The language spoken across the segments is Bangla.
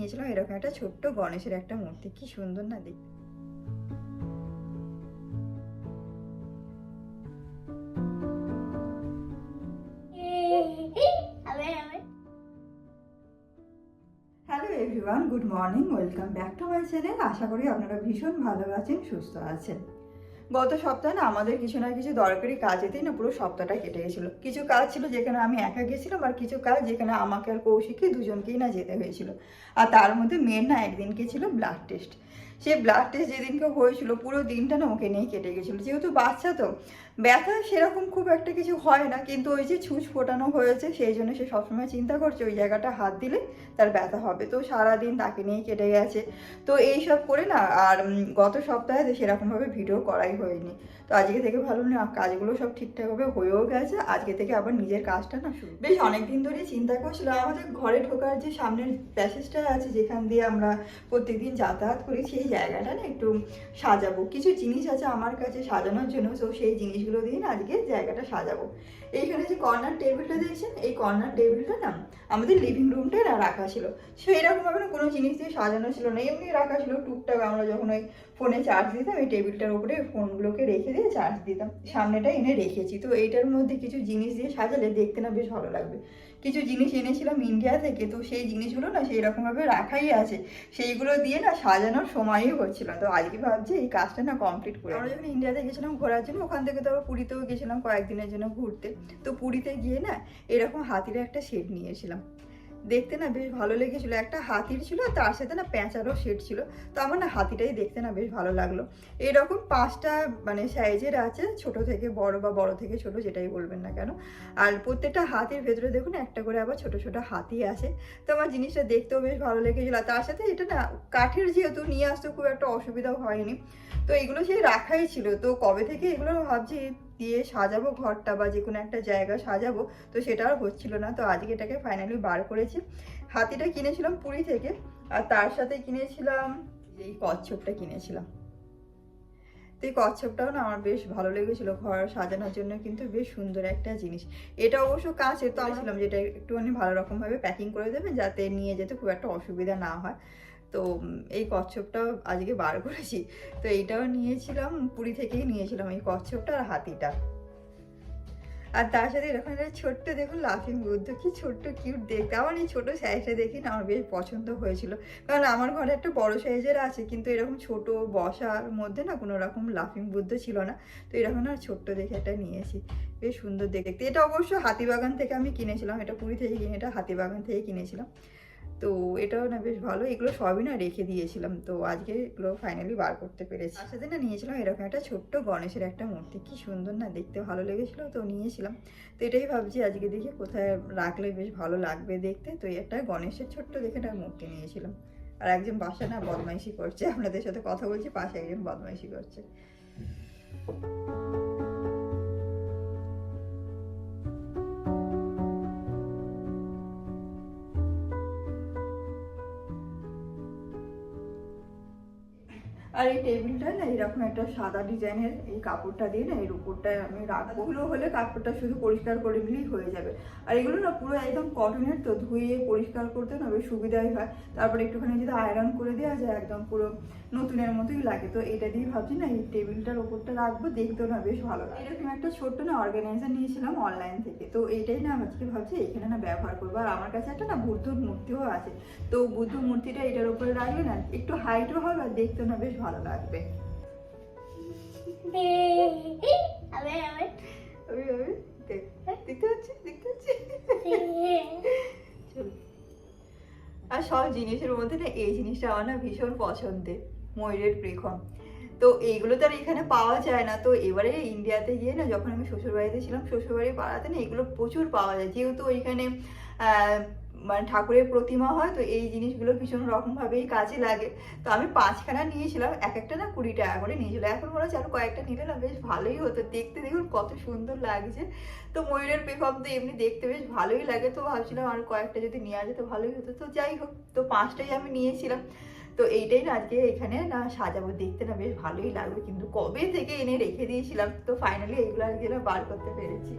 নিয়েছিলাম এরকম একটা ছোট্ট গণেশের একটা মূর্তি, কি সুন্দর না দেখতে। Hello everyone, good morning, welcome back to my channel. আশা করি আপনারা ভীষণ ভালো আছেন, সুস্থ আছেন। গত সপ্তাহে না আমাদের কিছু না কিছু দরকারি কাজেতেই না পুরো সপ্তাহটা কেটে গেছিলো। কিছু কাজ ছিল যেখানে আমি একা গেছিলাম, আর কিছু কাজ যেখানে আমাকে আর কৌশিককে দুজনকেই না যেতে হয়েছিল। আর তার মধ্যে মেয়ের না একদিনকে ছিল ব্লাড টেস্ট। সেই ব্লাড টেস্ট যেদিনকে হয়েছিল পুরো দিনটা না ওকে নিয়ে কেটে গেছিলো। যেহেতু বাচ্চা তো ব্যথা সেরকম খুব একটা কিছু হয় না, কিন্তু ওই যে ছুঁচ ফোটানো হয়েছে সেই জন্য সে সবসময় চিন্তা করছে ওই জায়গাটা হাত দিলে তার ব্যথা হবে। তো সারাদিন তাকে নিয়েই কেটে গেছে। তো এইসব করে না আর গত সপ্তাহে সেরকমভাবে ভিডিও করাই হয়নি। তো আজকে থেকে ভালো না কাজগুলো সব ঠিকঠাকভাবে হয়েও গেছে। আজকে থেকে আবার নিজের কাজটা না শুরু। বেশ অনেকদিন ধরে চিন্তা করছিলাম আমাদের ঘরে ঢোকার যে সামনের প্যাসেজটা আছে যেখান দিয়ে আমরা প্রত্যেকদিন যাতায়াত করি, সেই জায়গাটা না একটু সাজাবো। কিছু জিনিস আছে আমার কাছে সাজানোর জন্য, তো সেই জিনিসগুলো দিয়ে না আজকে জায়গাটা সাজাবো। এইখানে যে কর্নার টেবিলটা দেখছেন, এই কর্নার টেবিলটা না আমাদের লিভিং রুমটাই না রাখা ছিল। সেই রকমভাবে না কোনো জিনিস দিয়ে সাজানো ছিল না, এমনি রাখা ছিল টুকটাক। আমরা যখন ওই ফোনে চার্জ দিতাম এই টেবিলটার উপরে ফোনগুলোকে রেখে দিয়ে চার্জ দিতাম, সামনেটা এনে রেখেছি। তো এইটার মধ্যে কিছু জিনিস দিয়ে সাজালে দেখতে না বেশ ভালো লাগবে। কিছু জিনিস এনেছিলাম ইন্ডিয়া থেকে, তো সেই জিনিসগুলো না সেই রকমভাবে রাখাই আছে, সেইগুলো দিয়ে না সাজানোর সময়ই হচ্ছিল। তো আজকে ভাবছি এই কাজটা না কমপ্লিট করে। আমরা যখন ইন্ডিয়াতে গেছিলাম ঘোরার জন্য, ওখান থেকে তো আবার পুরীতেও গেছিলাম কয়েকদিনের জন্য ঘুরতে। তো পুরীতে গিয়ে না এরকম হাতির একটা সেট নিয়েছিলাম, দেখতে না বেশ ভালো লেগেছিল। একটা হাতির ছিল, তার সাথে না প্যাঁচারও সেট ছিল। তো আমার না হাতিটাই দেখতে না বেশ ভালো লাগলো। এরকম 5টা মানে সাইজের আছে, ছোট থেকে বড় বা বড় থেকে ছোট, যেটাই বলবেন না কেন। আর প্রত্যেকটা হাতির ভেতরে দেখুন একটা করে আবার ছোট ছোট হাতি আছে। তো আমার জিনিসটা দেখতেও বেশ ভালো লেগেছিল। তার সাথে এটা না কাঠের, যেহেতু নিয়ে আসতে খুব একটা অসুবিধাও হয়নি। তো এগুলো সেই রাখাই ছিল। তো কবে থেকে এগুলো ভাবছি দিয়ে সাজাবো ঘরটা বা যে কোনো একটা জায়গা সাজাবো, তো সেটা আর হচ্ছিল না। তো আজকে এটাকে ফাইনালি বার করেছি। হাতিটা কিনেছিলাম পুরী থেকে, আর তার সাথে কিনেছিলাম এই কচ্ছপটা কিনেছিলাম। তো এই কচ্ছপটাও না আমার বেশ ভালো লেগেছিলো, ঘর সাজানোর জন্য কিন্তু বেশ সুন্দর একটা জিনিস। এটা অবশ্য কাঁচের, তো আমি ছিলাম যেটা একটুখানি ভালো রকমভাবে প্যাকিং করে দেবেন যাতে নিয়ে যেতে খুব একটা অসুবিধা না হয়। তো এই কচ্ছপটাও আজকে বার করেছি। তো এইটাও নিয়েছিলাম পুরী থেকেই নিয়েছিলাম, এই কচ্ছপটা আর হাতিটা। আর তার সাথে এরকম একটা ছোট্ট দেখুন লাফিং বুদ্ধ, কি ছোট্ট কিউট দেখতে। আমার এই ছোটো সাইজটা দেখি না আমার বেশ পছন্দ হয়েছিল, কারণ আমার ঘরে একটা বড় সাইজের আছে, কিন্তু এরকম ছোট বসার মধ্যে না কোনো রকম লাফিং বুদ্ধ ছিল না। তো এরকম না ছোট্ট দেখে একটা নিয়েছি, বেশ সুন্দর দেখতে। এটা অবশ্য হাতিবাগান থেকে আমি কিনেছিলাম, এটা পুরী থেকে কিনে, এটা হাতিবাগান থেকে কিনেছিলাম। তো এটাও না বেশ ভালো। এগুলো সবই না রেখে দিয়েছিলাম, তো আজকে এগুলো ফাইনালি বার করতে পেরেছি। তার সাথে না নিয়েছিলাম এরকম একটা ছোট্ট গণেশের একটা মূর্তি, কি সুন্দর না দেখতে, ভালো লেগেছিলো তো নিয়েছিলাম। তো এটাই ভাবছি আজকে দেখে কোথায় রাখলে বেশ ভালো লাগবে দেখতে। তো এই একটা গণেশের ছোট্ট দেখে একটা মূর্তি নিয়েছিলাম। আর একজন বাসা না বদমাইশি করছে, আপনাদের সাথে কথা বলছি, পাশে একজন বদমাইশি করছে। আর এই টেবিলটা না এরকম একটা সাদা ডিজাইনের এই কাপড়টা দিয়ে না এর উপরটায় আমি রাখবো। ওগুলো হলে কাপড়টা শুধু পরিষ্কার করে দিলেই হয়ে যাবে। আর এগুলো না পুরো একদম কটনের, তো ধুয়ে পরিষ্কার করতে না বেশ সুবিধাই হয়। তারপরে একটুখানি যদি আয়রন করে দেওয়া যায় একদম পুরো নতুনের মতোই লাগে। তো এটা দিয়ে ভাবছি না এই টেবিলটার ওপরটা রাখবো, দেখতেও না বেশ ভালো লাগে। এরকম একটা ছোট্ট না অর্গানাইজার নিয়েছিলাম অনলাইন থেকে, তো এইটাই না আজকে ভাবছি এখানে না ব্যবহার করবো। আর আমার কাছে একটা না বুদ্ধর মূর্তিও আছে, তো বুদ্ধ মূর্তিটা এটার উপরে রাখলে না একটু হাইটও হবে আর দেখতেও না বেশ ভালো লাগবে। আর সব জিনিসের মধ্যে না এই জিনিসটা আমার না ভীষণ পছন্দের, ময়ূরের পেখম। তো এইগুলো তো আর এখানে পাওয়া যায় না। তো এবারে ইন্ডিয়াতে গিয়ে না যখন আমি শ্বশুরবাড়িতে ছিলাম, শ্বশুরবাড়ির পাড়াতে না এগুলো প্রচুর পাওয়া যায়, যেহেতু ওইখানে মানে ঠাকুরের প্রতিমা হয়। তো এই জিনিসগুলো ভীষণ রকমভাবেই কাজে লাগে। তো আমি 5খানা নিয়েছিলাম, এক একটা না 20 টাকা করে নিয়েছিল। এখন মনে হচ্ছে আরো কয়েকটা নিলে না বেশ ভালোই হতো, দেখতে দেখুন কত সুন্দর লাগছে। তো ময়ূরের পেখম তো এমনি দেখতে বেশ ভালোই লাগে, তো ভাবছিলাম আর কয়েকটা যদি নেওয়া যেত ভালোই হতো। তো যাই হোক, তো 5টাই আমি নিয়েছিলাম। তো এইটাই না আজকে এখানে না সাজাবো, দেখতে না বেশ ভালোই লাগবে, কিন্তু কবে থেকে এনে রেখে দিয়েছিলাম। তো ফাইনালি এগুলো আজকে না বার করতে পেরেছি।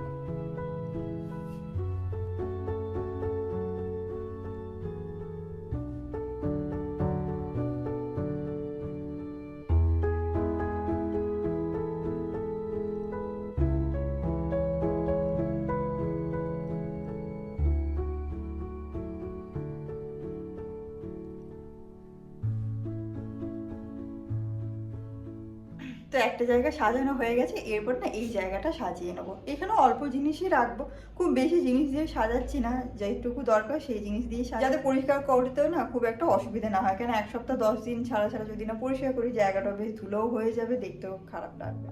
তো একটা জায়গা সাজানো হয়ে গেছে, এরপর না এই জায়গাটা সাজিয়ে নেবো। এখানে অল্প জিনিসই রাখবো, খুব বেশি জিনিস দিয়ে সাজাচ্ছি না, যেটুকু দরকার সেই জিনিস দিয়ে যাতে পরিষ্কার করতেও না খুব একটা অসুবিধা না হয়, কেন 1 সপ্তাহ 10 দিন ছাড়া ছাড়া যদি না পরিষ্কার করি জায়গাটা বেশ ধুলোও হয়ে যাবে, দেখতেও খারাপ লাগবে।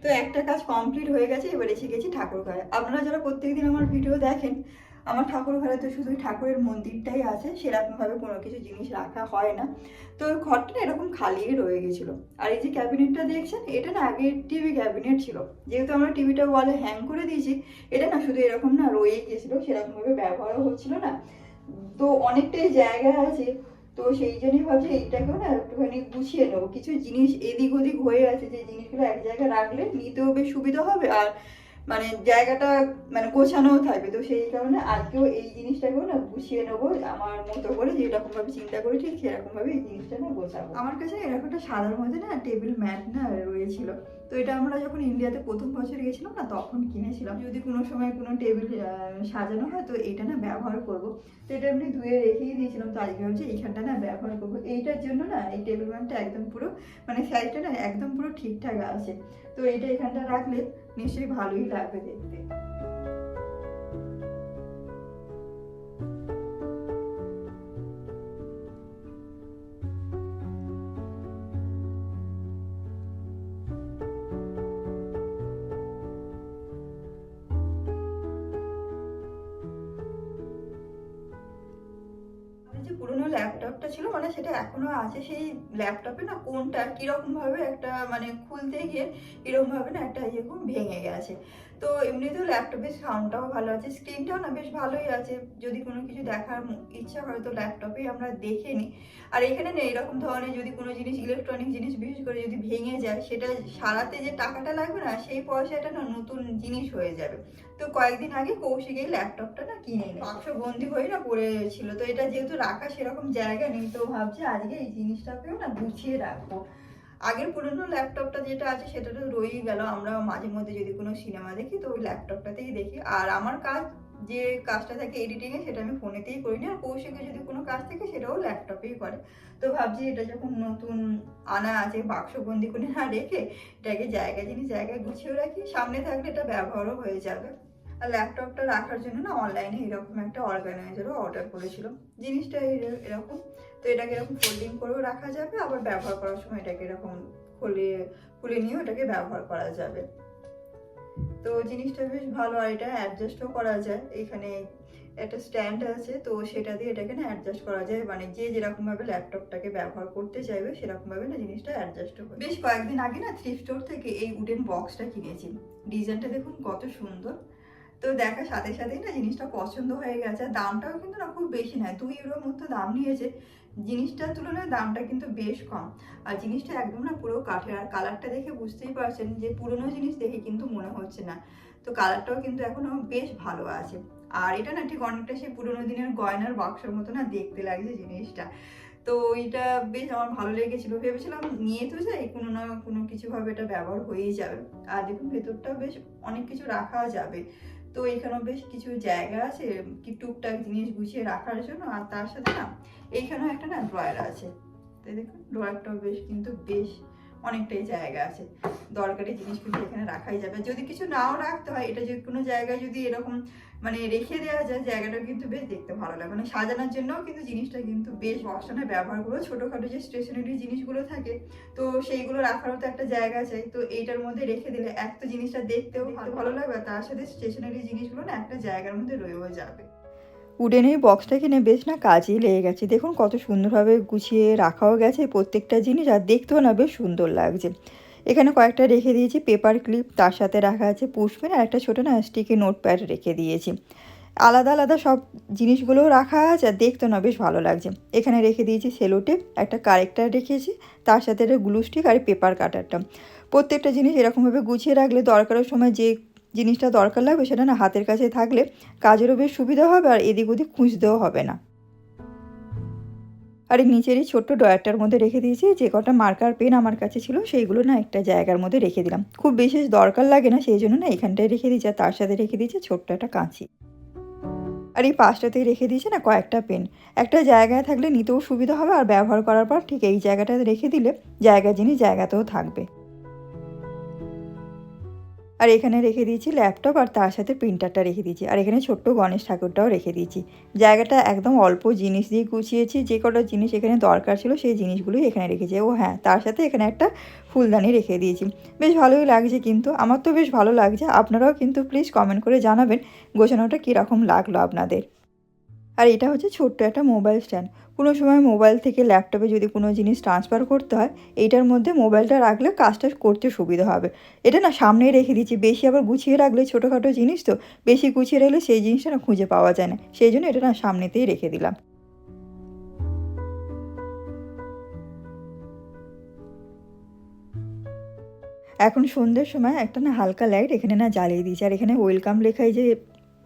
তো একটা কাজ কমপ্লিট হয়ে গেছে, এবার এসে গেছি ঠাকুর ঘরে। আপনারা যারা প্রত্যেকদিন আমার ভিডিও দেখেন, আমার ঠাকুর ঘরে তো শুধুই ঠাকুরের মন্দিরটাই আছে, সেরকমভাবে কোনো কিছু জিনিস রাখা হয় না। তো ঘরটা না এরকম খালিই রয়ে গেছিলো। আর এই যে ক্যাবিনেটটা দেখছেন, এটা না আগে টিভি ক্যাবিনেট ছিল, যেহেতু আমরা টিভিটা ওয়ালে হ্যাং করে দিয়েছি, এটা না শুধু এরকম না রয়েই গেছিলো, সেরকমভাবে ব্যবহারও হচ্ছিল না। তো অনেকটাই জায়গা আছে, তো সেই জন্যই ভাবছি এইটাকেও না একটুখানি গুছিয়ে নেবো। কিছু জিনিস এদিক ওদিক হয়ে আছে, যে জিনিসগুলো এক জায়গায় রাখলে নিতেও বেশ সুবিধা হবে, আর মানে জায়গাটা মানে গোছানোও থাকবে। তো সেই কারণে আজকেও এই জিনিসটাকেও না গুছিয়ে নেবো আমার মতো করে, যেরকম ভাবে চিন্তা করি ঠিক সেরকম ভাবে এই জিনিসটা না গোছাবো। আমার কাছে এরকম একটা সাদার মধ্যে না টেবিল ম্যাট না রয়েছিল, তো এটা আমরা যখন ইন্ডিয়াতে প্রথম বছর গেছিলাম না তখন কিনেছিলাম। যদি কোনো সময় কোনো টেবিল সাজানো হয় তো এটা না ব্যবহার করব। তো এটা এমনি ধুয়ে রেখেই দিয়েছিলাম, তো আজকে ভাবছি এইখানটা না ব্যবহার করবো। এইটার জন্য না এই টেবিল ম্যাটটা একদম পুরো মানে সাইজটা না একদম পুরো ঠিকঠাক আছে। তো এটা এখানটা রাখলে নিশ্চয়ই ভালোই লাগবে দেখতে। যে পুরোনো ল্যাপটপটা ছিল মানে সেটা এখনো আছে, সেই ল্যাপটপে না কোনটা কিরকম ভাবে একটা মানে খুলতে গিয়ে এরকম ভাবে না একটা এরকম ভেঙে গেছে। তো এমনিতেও ল্যাপটপের সাউন্ডটাও ভালো আছে, স্ক্রিনটাও না বেশ ভালোই আছে, যদি কোনো কিছু দেখার ইচ্ছা হয় তো ল্যাপটপেই আমরা দেখে নিই। আর এখানে না এরকম ধরনের যদি কোনো জিনিস ইলেকট্রনিক জিনিস বিশেষ করে যদি ভেঙে যায়, সেটা সারাতে যে টাকাটা লাগবে না সেই পয়সাটা না নতুন জিনিস হয়ে যাবে। তো কয়েকদিন আগে কৌশিক এই ল্যাপটপটা না কিনে এনে বাক্স বন্দি হয়ে না পড়েছিল, তো এটা যেহেতু রাখা সেরকম জায়গা নেই, তো ভাবছি আজকে এই জিনিসটাকেও না গুছিয়ে রাখবো। আগের পুরনো ল্যাপটপটা যেটা আছে সেটা তো রয়েই গেল, আমরা মাঝে মধ্যে যদি কোনো সিনেমা দেখি তো ওই ল্যাপটপটাতেই দেখি। আর আমার কাজ যে কাজটা থাকে এডিটিংয়ে সেটা আমি ফোনেতেই করি না, আর কৌশিকের যদি কোনো কাজ থাকে সেটাও ল্যাপটপেই করে। তো ভাবছি এটা যখন নতুন আনা আছে বাক্সবন্দি করে না রেখে এটাকে জায়গায় গুছিয়ে রাখি, সামনে থাকলে এটা ব্যবহারও হয়ে যাবে। আর ল্যাপটপটা রাখার জন্য না অনলাইনে এরকম একটা অর্গানাইজারও অর্ডার করেছিলাম। জিনিসটা এরকম, তো এটাকে এরকম ফোল্ডিং করেও রাখা যাবে, আবার ব্যবহার করার সময় এটাকে এরকম খুলে নিয়েও এটাকে ব্যবহার করা যাবে। তো জিনিসটা বেশ ভালো, আর এটা অ্যাডজাস্টও করা যায়। এখানে একটা স্ট্যান্ড আছে, তো সেটা দিয়ে এটাকে না অ্যাডজাস্ট করা যায়, মানে যে যেরকম ভাবে ল্যাপটপটাকে ব্যবহার করতে চাইবে সেরকম ভাবে না জিনিসটা অ্যাডজাস্ট হবে। বেশ কয়েকদিন আগে না থ্রিফট স্টোর থেকে এই উডেন বক্সটা কিনেছি, ডিজাইনটা দেখুন কত সুন্দর। তো দেখার সাথে সাথেই না জিনিসটা পছন্দ হয়ে গেছে, আর দামটাও কিন্তু না খুব বেশি নয়, 2 ইউরোর মতো দাম নিয়েছে। জিনিসটার তুলনায় দামটা কিন্তু বেশ কম, আর জিনিসটা একদম না পুরো কাঠের। আর কালারটা দেখে বুঝতেই পারছেন যে পুরনো জিনিস দেখে কিন্তু মনে হচ্ছে না, তো কালারটাও কিন্তু এখনো বেশ ভালো আছে। আর এটা না ঠিক অনেকটা সেই পুরোনো দিনের গয়নার বাক্সের মতো না দেখতে লাগছে জিনিসটা। তো এটা বেশ আমার ভালো লেগেছিল, ভেবেছিলাম নিয়ে তো যাই, কোনো না কোনো কিছু ভাবে এটা ব্যবহার হয়েই যাবে। আর দেখুন ভেতরটাও বেশ অনেক কিছু রাখা যাবে, তো এখানেও বেশ কিছু জায়গা আছে কি টুকটাক জিনিস গুছিয়ে রাখার জন্য। আর তার সাথে না এইখানেও একটা না ড্রয়ার আছে, তাই দেখুন ড্রয়ারটাও বেশ অনেকটাই জায়গা আছে, দরকারি জিনিস কিন্তু এখানে রাখাই যাবে। যদি কিছু নাও রাখতে হয়, এটা যে কোনো জায়গায় যদি এরকম মানে রেখে দেওয়া যায়, জায়গাটা কিন্তু বেশ দেখতে ভালো লাগে, মানে সাজানোর জন্যও কিন্তু জিনিসটা কিন্তু বেশ বসানো ব্যবহার করবো। ছোটোখাটো যে স্টেশনারি জিনিসগুলো থাকে তো সেইগুলো রাখারও তো একটা জায়গা চাই, তো এইটার মধ্যে রেখে দিলে এক তো জিনিসটা দেখতেও ভালো লাগবে, তার সাথে স্টেশনারি জিনিসগুলো না একটা জায়গার মধ্যে রয়েও যাবে। উডেনের বক্সটা কিনে বেশ না কাজেই লেগে গেছে, দেখুন কত সুন্দরভাবে গুছিয়ে রাখাও গেছে প্রত্যেকটা জিনিস, আর দেখতেও না বেশ সুন্দর লাগছে। এখানে কয়েকটা রেখে দিয়েছি পেপার ক্লিপ, তার সাথে রাখা আছে পুশপিন, আর একটা ছোটো না স্টিকি নোটপ্যাড রেখে দিয়েছি। আলাদা আলাদা সব জিনিসগুলোও রাখা আছে, আর দেখতে না বেশ ভালো লাগছে। এখানে রেখে দিয়েছি সেলোটেপ, একটা কারেক্টার রেখেছি, তার সাথে একটা গ্লু স্টিক আর পেপার কাটারটা। প্রত্যেকটা জিনিস এরকমভাবে গুছিয়ে রাখলে দরকারের সময় যে জিনিসটা দরকার লাগবে সেটা না হাতের কাছে থাকলে কাজেরও বেশ সুবিধা হবে, আর এদিক ওদিক খুঁজতেও হবে না। আর এই নিচের এই ছোট্ট ড্রয়ারটার মধ্যে রেখে দিয়েছি যে কটা মার্কার পেন আমার কাছে ছিল, সেইগুলো না একটা জায়গার মধ্যে রেখে দিলাম। খুব বিশেষ দরকার লাগে না সেই জন্য না এখানটায় রেখে দিয়েছি, আর তার সাথে রেখে দিয়েছি ছোট্ট একটা কাঁচি। আর এই পাশটাতেই রেখে দিয়েছি না কয়েকটা পেন। একটা জায়গায় থাকলে নিতেও সুবিধা হবে, আর ব্যবহার করার পর ঠিক এই জায়গাটাতে রেখে দিলে জায়গা জিনিস জায়গাতেও থাকবে। আর এখানে রেখে দিয়েছি ল্যাপটপ, আর তার সাথে প্রিন্টারটা রেখে দিয়েছি। আর এখানে ছোট্ট গণেশ ঠাকুরটাও রেখে দিয়েছি। জায়গাটা একদম অল্প জিনিস দিয়ে গুছিয়েছি। যে কটা জিনিস এখানে দরকার ছিল সেই জিনিসগুলোই এখানে রেখেছি। ও হ্যাঁ, তার সাথে এখানে একটা ফুলদানি রেখে দিয়েছি। বেশ ভালোই লাগছে, কিন্তু আমার তো বেশ ভালো লাগছে। আপনারাও কিন্তু প্লিজ কমেন্ট করে জানাবেন গোছানোটা কীরকম লাগলো আপনাদের। আর এটা হচ্ছে ছোট্ট একটা মোবাইল স্ট্যান্ড। কোনো সময় মোবাইল থেকে ল্যাপটপে যদি কোনো জিনিস ট্রান্সফার করতে হয়, এইটার মধ্যে মোবাইলটা রাখলে কাজটা করতে সুবিধা হবে। এটা না সামনেই রেখে দিচ্ছি। বেশি আবার গুছিয়ে রাখলে, ছোটোখাটো জিনিস তো, বেশি গুছিয়ে রাখলে সেই জিনিসটা না খুঁজে পাওয়া যায় না। সেই জন্য এটা না সামনেতেই রেখে দিলাম। এখন সন্ধ্যের সময় একটা না হালকা লাইট এখানে না জ্বালিয়ে দিয়েছি। আর এখানে ওয়েলকাম লেখা এই যে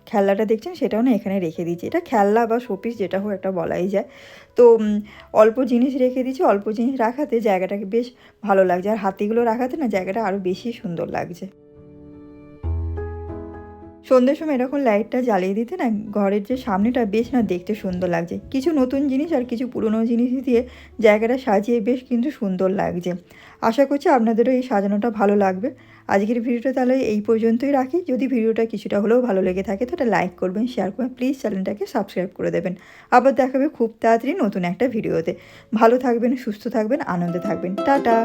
খেলনাটা দেখছেন সেটাও না এখানে রেখে দিয়েছি। এটা খেলনা বা শোপিস যেটা হোক একটা বলাই যায়। তো অল্প জিনিস রেখে দিয়েছি। অল্প জিনিস রাখাতে জায়গাটাকে বেশ ভালো লাগছে। আর হাতিগুলো রাখাতে না জায়গাটা আরও বেশি সুন্দর লাগছে। সন্ধ্যের সময় এরকম লাইটটা জ্বালিয়ে দিতে না ঘরের যে সামনেটা বেশ না দেখতে সুন্দর লাগছে। কিছু নতুন জিনিস আর কিছু পুরনো জিনিস দিয়ে জায়গাটা সাজিয়ে বেশ কিন্তু সুন্দর লাগছে। আশা করছি আপনাদেরও এই সাজানোটা ভালো লাগবে। আজকের ভিডিওটা তাহলে এই পর্যন্তই রাখি। যদি ভিডিওটা কিছুটা হলেও ভালো লেগে থাকে তো এটা লাইক করবেন, শেয়ার করবেন, প্লিজ চ্যানেলটাকে সাবস্ক্রাইব করে দেবেন। আবার দেখাবে খুব তাড়াতাড়ি নতুন একটা ভিডিওতে। ভালো থাকবেন, সুস্থ থাকবেন, আনন্দে থাকবেন। টাটা।